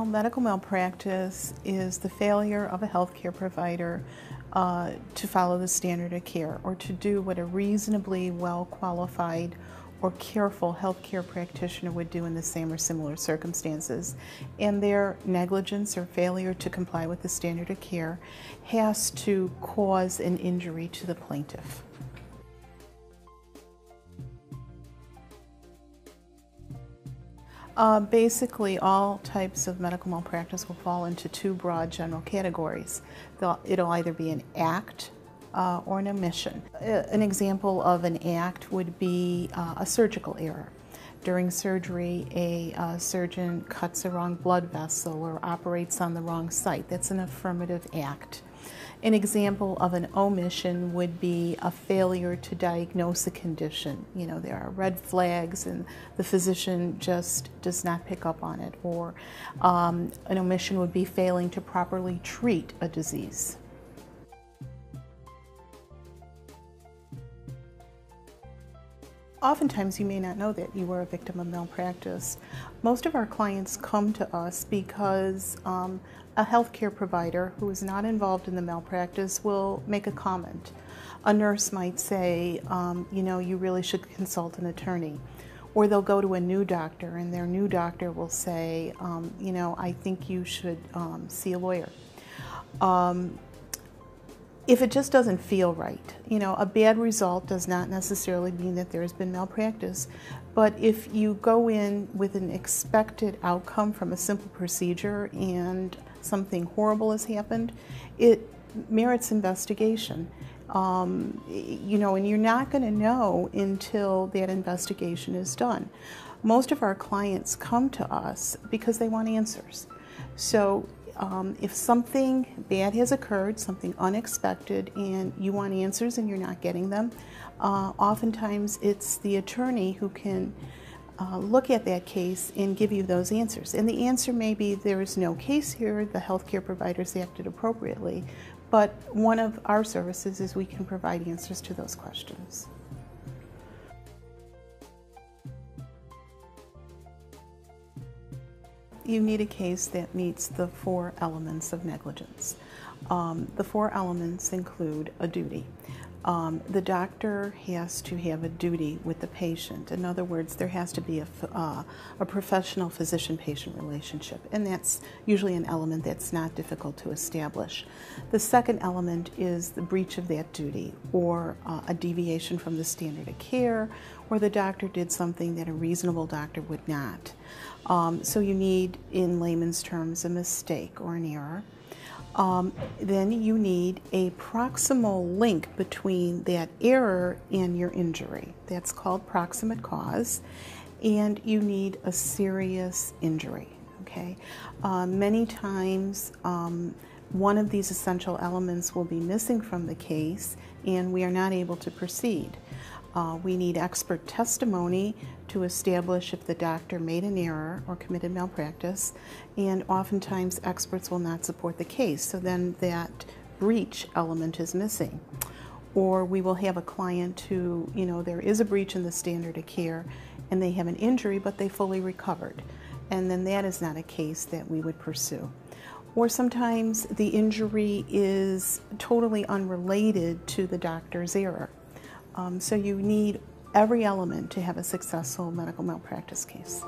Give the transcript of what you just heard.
Well, medical malpractice is the failure of a healthcare provider to follow the standard of care or to do what a reasonably well-qualified or careful healthcare practitioner would do in the same or similar circumstances. And their negligence or failure to comply with the standard of care has to cause an injury to the plaintiff. Basically, all types of medical malpractice will fall into two broad general categories. It'll either be an act or an omission. An example of an act would be a surgical error. During surgery, a surgeon cuts a wrong blood vessel or operates on the wrong site. That's an affirmative act. An example of an omission would be a failure to diagnose a condition. You know, there are red flags and the physician just does not pick up on it. Or an omission would be failing to properly treat a disease. Oftentimes you may not know that you were a victim of malpractice. Most of our clients come to us because a healthcare provider who is not involved in the malpractice will make a comment. A nurse might say, you know, you really should consult an attorney. Or they'll go to a new doctor and their new doctor will say, you know, I think you should see a lawyer. If it just doesn't feel right, you know, a bad result does not necessarily mean that there has been malpractice, but if you go in with an expected outcome from a simple procedure and something horrible has happened, it merits investigation. You know, and you're not going to know until that investigation is done. Most of our clients come to us because they want answers. So if something bad has occurred, something unexpected, and you want answers and you're not getting them, oftentimes it's the attorney who can look at that case and give you those answers. And the answer may be there is no case here, the healthcare providers acted appropriately, but one of our services is we can provide answers to those questions. You need a case that meets the 4 elements of negligence. The 4 elements include a duty. The doctor has to have a duty with the patient. In other words, there has to be a professional physician-patient relationship, and that's usually an element that's not difficult to establish. The second element is the breach of that duty, or a deviation from the standard of care, or the doctor did something that a reasonable doctor would not. So you need, in layman's terms, a mistake or an error. Then you need a proximal link between that error and your injury. That's called proximate cause. And you need a serious injury. Okay? Many times one of these essential elements will be missing from the case and we are not able to proceed. We need expert testimony to establish if the doctor made an error or committed malpractice, and oftentimes experts will not support the case, so then that breach element is missing. Or we will have a client who, you know, there is a breach in the standard of care and they have an injury but they fully recovered, and then that is not a case that we would pursue. Or sometimes the injury is totally unrelated to the doctor's error. So you need every element to have a successful medical malpractice case.